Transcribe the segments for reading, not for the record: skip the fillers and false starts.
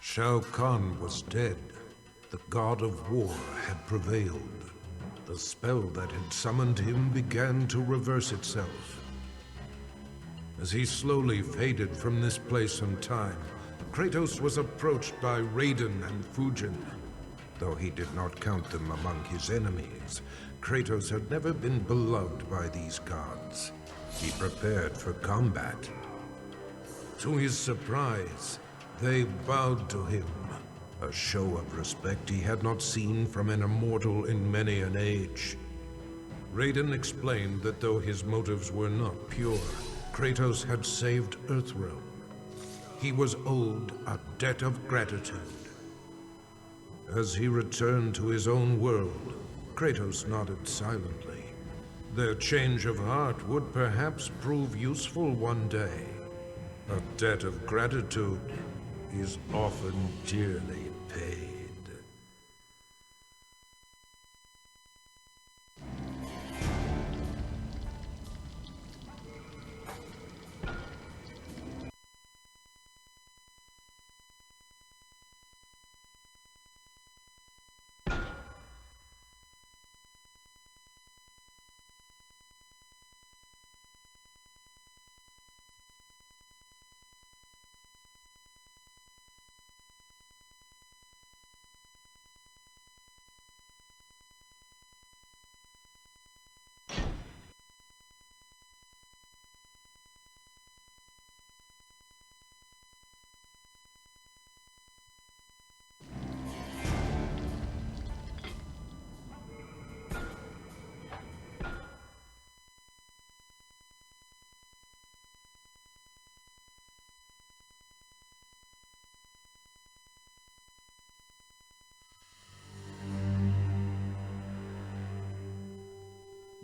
Shao Kahn was dead. The god of war had prevailed. The spell that had summoned him began to reverse itself. As he slowly faded from this place and time, Kratos was approached by Raiden and Fujin. Though he did not count them among his enemies, Kratos had never been beloved by these gods. He prepared for combat. To his surprise, they bowed to him, a show of respect he had not seen from an immortal in many an age. Raiden explained that though his motives were not pure, Kratos had saved Earthrealm. He was owed a debt of gratitude. As he returned to his own world, Kratos nodded silently. Their change of heart would perhaps prove useful one day. A debt of gratitude is often dearly paid.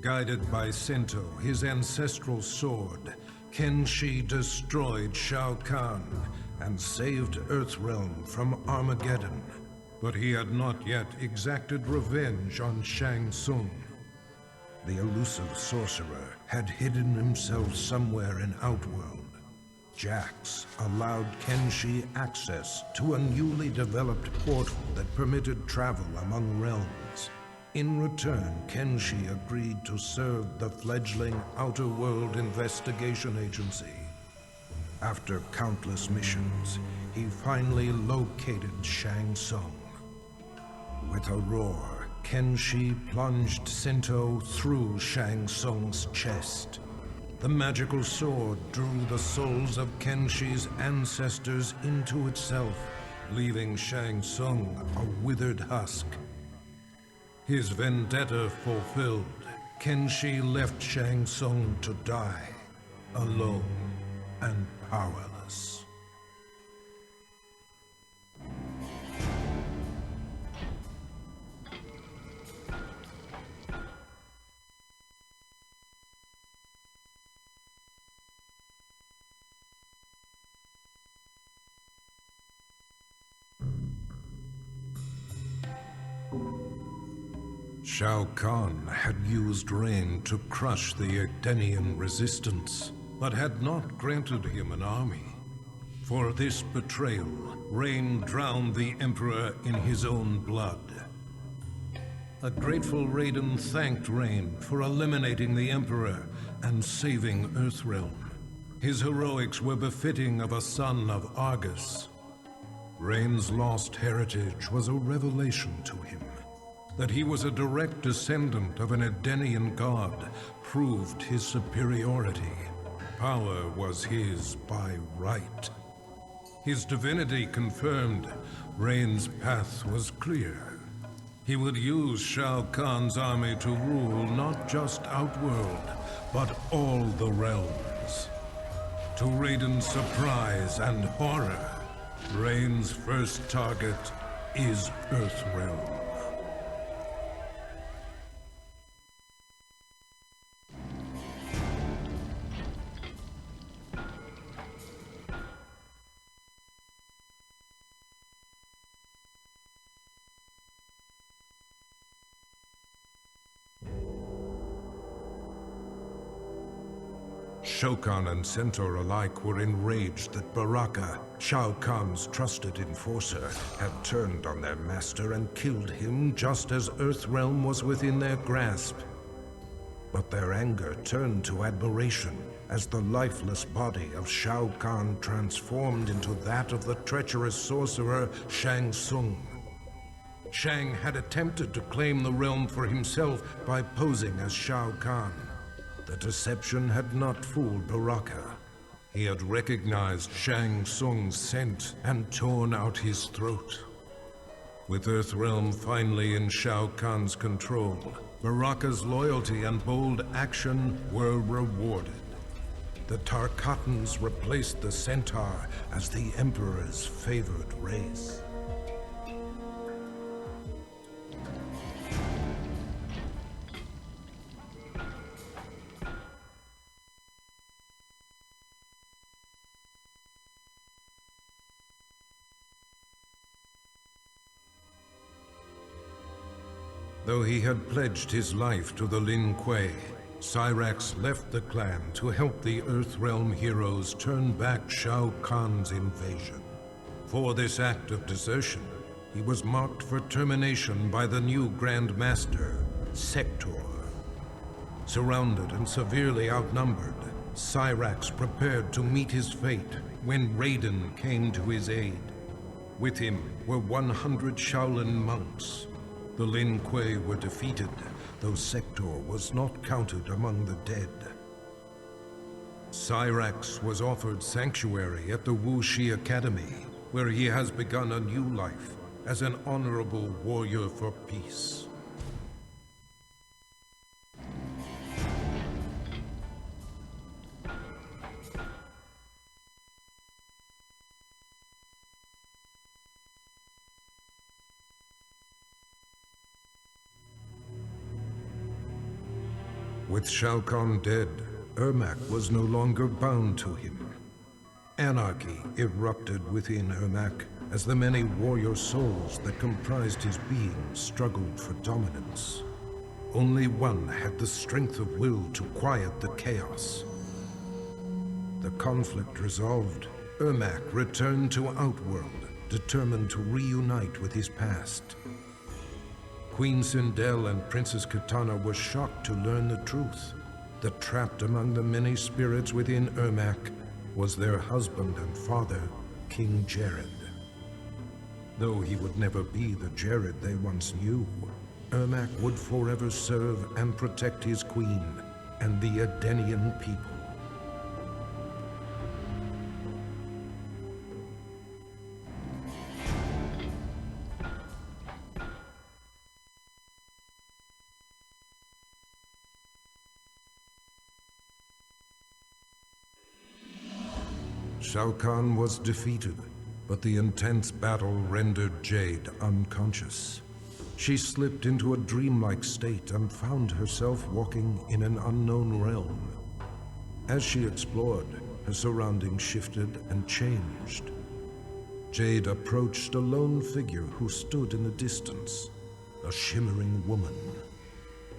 Guided by Sento, his ancestral sword, Kenshi destroyed Shao Kahn and saved Earthrealm from Armageddon. But he had not yet exacted revenge on Shang Tsung. The elusive sorcerer had hidden himself somewhere in Outworld. Jax allowed Kenshi access to a newly developed portal that permitted travel among realms. In return, Kenshi agreed to serve the fledgling Outer World Investigation Agency. After countless missions, he finally located Shang Tsung. With a roar, Kenshi plunged Sento through Shang Tsung's chest. The magical sword drew the souls of Kenshi's ancestors into itself, leaving Shang Tsung a withered husk. His vendetta fulfilled, Kenshi left Shang Tsung to die, alone and powerless. Shao Kahn had used rain to crush the Edenian resistance, but had not granted him an army. For this betrayal, Rain drowned the Emperor in his own blood. A grateful Raiden thanked Rain for eliminating the Emperor and saving Earthrealm. His heroics were befitting of a son of Argus. Rain's lost heritage was a revelation to him. That he was a direct descendant of an Edenian god proved his superiority. Power was his by right. His divinity confirmed, Rain's path was clear. He would use Shao Kahn's army to rule not just Outworld, but all the realms. To Raiden's surprise and horror, Rain's first target is Earthrealm. Shao Kahn and Centaur alike were enraged that Baraka, Shao Kahn's trusted enforcer, had turned on their master and killed him just as Earthrealm was within their grasp. But their anger turned to admiration as the lifeless body of Shao Kahn transformed into that of the treacherous sorcerer Shang Tsung. Shang had attempted to claim the realm for himself by posing as Shao Kahn. The deception had not fooled Baraka. He had recognized Shang Tsung's scent and torn out his throat. With Earthrealm finally in Shao Kahn's control, Baraka's loyalty and bold action were rewarded. The Tarkatans replaced the Centaur as the Emperor's favored race. Though he had pledged his life to the Lin Kuei, Cyrax left the clan to help the Earthrealm heroes turn back Shao Kahn's invasion. For this act of desertion, he was marked for termination by the new Grand Master, Sector. Surrounded and severely outnumbered, Cyrax prepared to meet his fate when Raiden came to his aid. With him were 100 Shaolin monks. The Lin Kuei were defeated, though Sector was not counted among the dead. Cyrax was offered sanctuary at the Wu Shi Academy, where he has begun a new life as an honorable warrior for peace. With Shao Kahn dead, Ermac was no longer bound to him. Anarchy erupted within Ermac as the many warrior souls that comprised his being struggled for dominance. Only one had the strength of will to quiet the chaos. The conflict resolved, Ermac returned to Outworld, determined to reunite with his past. Queen Sindel and Princess Kitana were shocked to learn the truth, that trapped among the many spirits within Ermac was their husband and father, King Jared. Though he would never be the Jared they once knew, Ermac would forever serve and protect his queen and the Edenian people. Shao Kahn was defeated, but the intense battle rendered Jade unconscious. She slipped into a dreamlike state and found herself walking in an unknown realm. As she explored, her surroundings shifted and changed. Jade approached a lone figure who stood in the distance, a shimmering woman.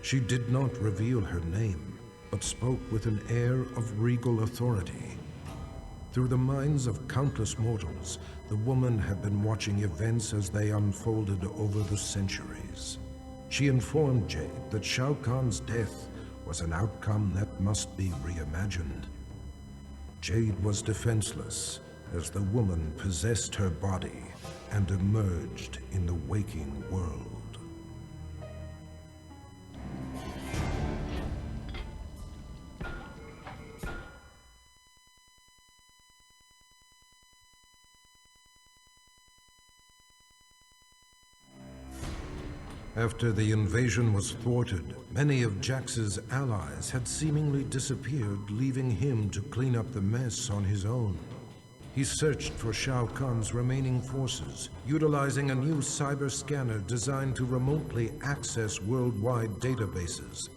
She did not reveal her name, but spoke with an air of regal authority. Through the minds of countless mortals, the woman had been watching events as they unfolded over the centuries. She informed Jade that Shao Kahn's death was an outcome that must be reimagined. Jade was defenseless as the woman possessed her body and emerged in the waking world. After the invasion was thwarted, many of Jax's allies had seemingly disappeared, leaving him to clean up the mess on his own. He searched for Shao Kahn's remaining forces, utilizing a new cyber scanner designed to remotely access worldwide databases.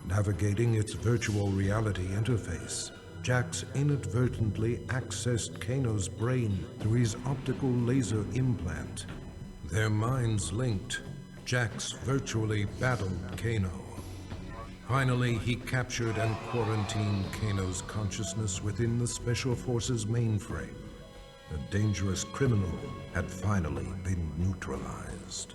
Navigating its virtual reality interface, Jax inadvertently accessed Kano's brain through his optical laser implant. Their minds linked, Jax virtually battled Kano. Finally, he captured and quarantined Kano's consciousness within the Special Forces mainframe. The dangerous criminal had finally been neutralized.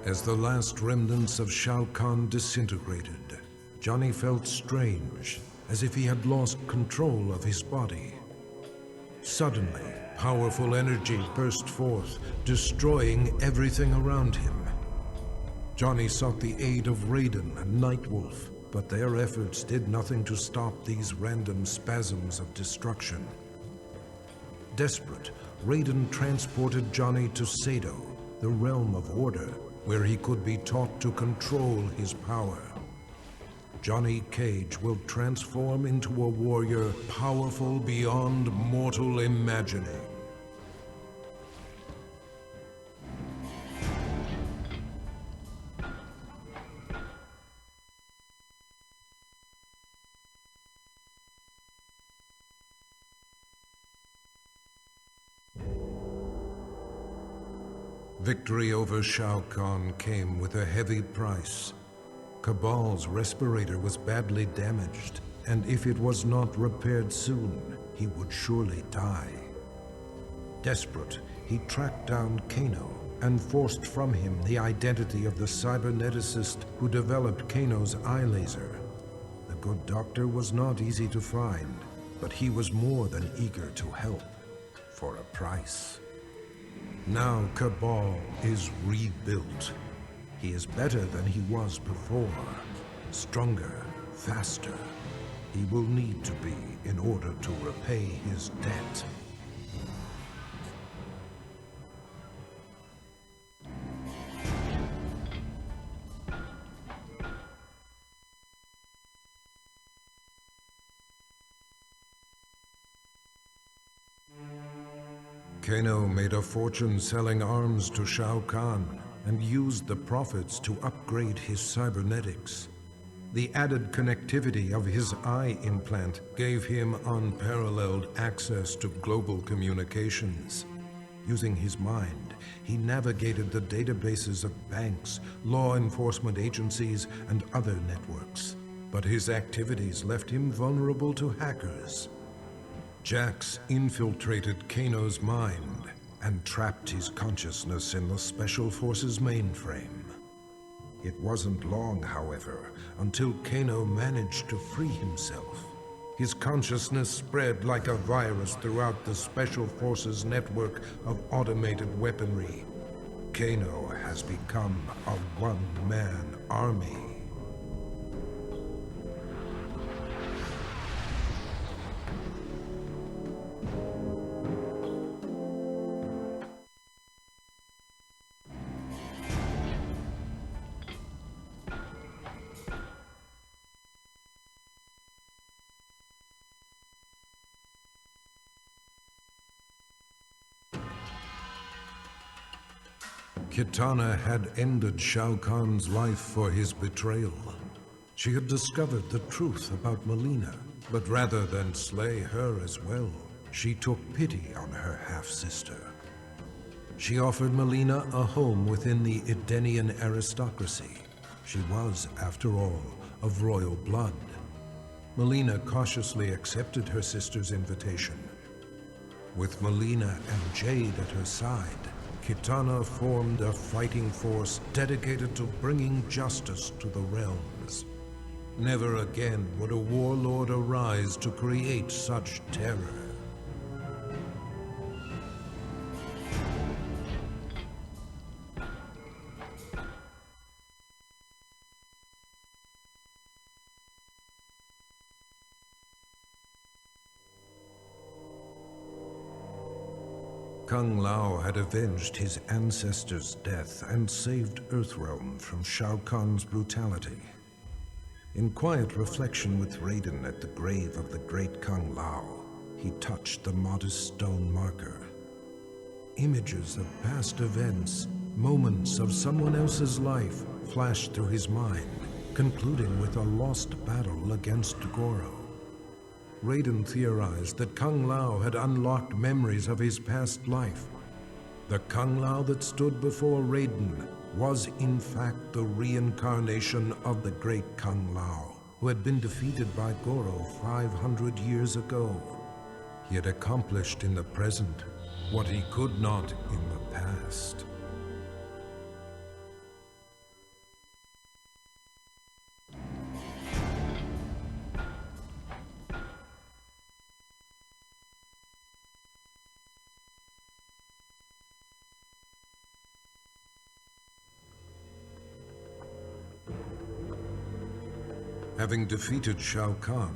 As the last remnants of Shao Kahn disintegrated, Johnny felt strange, as if he had lost control of his body. Suddenly, powerful energy burst forth, destroying everything around him. Johnny sought the aid of Raiden and Nightwolf, but their efforts did nothing to stop these random spasms of destruction. Desperate, Raiden transported Johnny to Sado, the realm of order, where he could be taught to control his power. Johnny Cage will transform into a warrior powerful beyond mortal imagining. Victory over Shao Kahn came with a heavy price. Cabal's respirator was badly damaged, and if it was not repaired soon, he would surely die. Desperate, he tracked down Kano and forced from him the identity of the cyberneticist who developed Kano's eye laser. The good doctor was not easy to find, but he was more than eager to help, for a price. Now Cabal is rebuilt. He is better than he was before. Stronger, faster. He will need to be in order to repay his debt. Kano made a fortune selling arms to Shao Kahn and used the profits to upgrade his cybernetics. The added connectivity of his eye implant gave him unparalleled access to global communications. Using his mind, he navigated the databases of banks, law enforcement agencies, and other networks. But his activities left him vulnerable to hackers. Jax infiltrated Kano's mind and trapped his consciousness in the Special Forces mainframe. It wasn't long, however, until Kano managed to free himself. His consciousness spread like a virus throughout the Special Forces network of automated weaponry. Kano has become a one-man army. Kitana had ended Shao Kahn's life for his betrayal. She had discovered the truth about Mileena, but rather than slay her as well, she took pity on her half-sister. She offered Mileena a home within the Edenian aristocracy. She was, after all, of royal blood. Mileena cautiously accepted her sister's invitation. With Mileena and Jade at her side, Kitana formed a fighting force dedicated to bringing justice to the realms. Never again would a warlord arise to create such terror. Kung Lao had avenged his ancestor's death and saved Earthrealm from Shao Kahn's brutality. In quiet reflection with Raiden at the grave of the great Kung Lao, he touched the modest stone marker. Images of past events, moments of someone else's life flashed through his mind, concluding with a lost battle against Goro. Raiden theorized that Kung Lao had unlocked memories of his past life. The Kung Lao that stood before Raiden was in fact the reincarnation of the great Kung Lao, who had been defeated by Goro 500 years ago. He had accomplished in the present what he could not in the past. Having defeated Shao Kahn,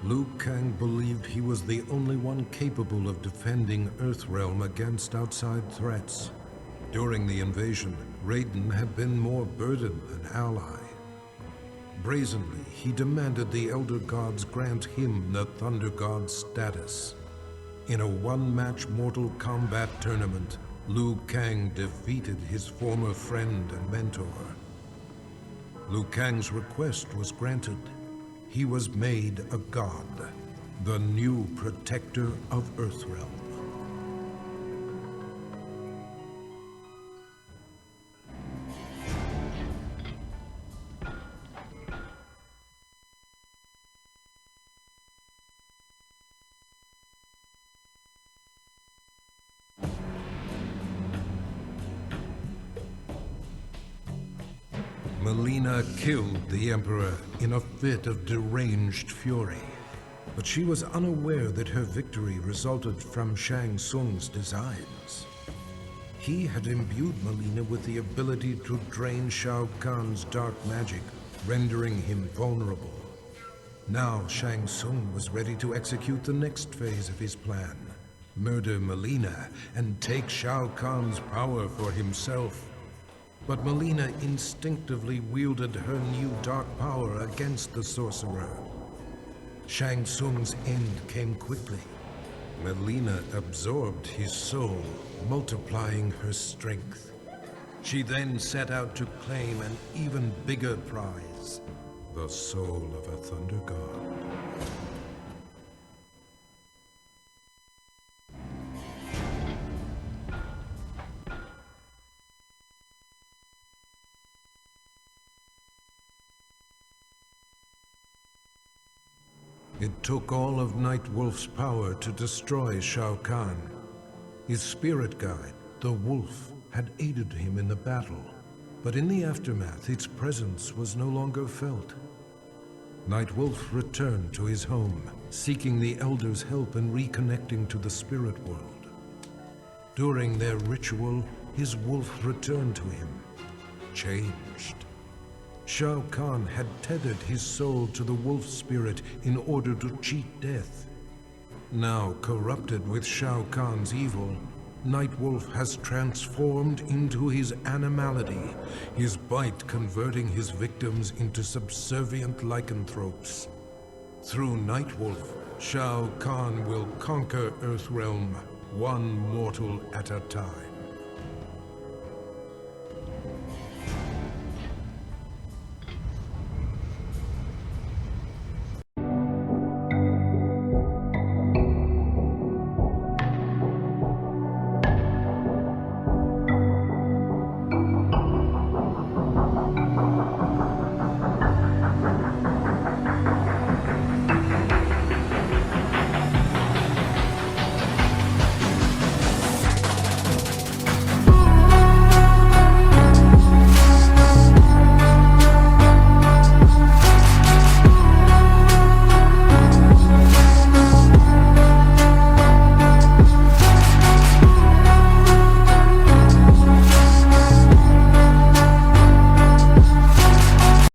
Liu Kang believed he was the only one capable of defending Earthrealm against outside threats. During the invasion, Raiden had been more burden than ally. Brazenly, he demanded the Elder Gods grant him the Thunder God status. In a one-match Mortal Kombat tournament, Liu Kang defeated his former friend and mentor. Liu Kang's request was granted. He was made a god, the new protector of Earthrealm. Mileena killed the Emperor in a fit of deranged fury, but she was unaware that her victory resulted from Shang Tsung's designs. He had imbued Mileena with the ability to drain Shao Kahn's dark magic, rendering him vulnerable. Now Shang Tsung was ready to execute the next phase of his plan, murder Mileena and take Shao Kahn's power for himself. But Mileena instinctively wielded her new dark power against the sorcerer. Shang Tsung's end came quickly. Mileena absorbed his soul, multiplying her strength. She then set out to claim an even bigger prize, the soul of a Thunder God. It took all of Nightwolf's power to destroy Shao Kahn. His spirit guide, the Wolf, had aided him in the battle, but in the aftermath its presence was no longer felt. Nightwolf returned to his home, seeking the Elder's help in reconnecting to the spirit world. During their ritual, his wolf returned to him, changed. Shao Kahn had tethered his soul to the wolf spirit in order to cheat death. Now corrupted with Shao Kahn's evil, Nightwolf has transformed into his animality, his bite converting his victims into subservient lycanthropes. Through Nightwolf, Shao Kahn will conquer Earthrealm, one mortal at a time.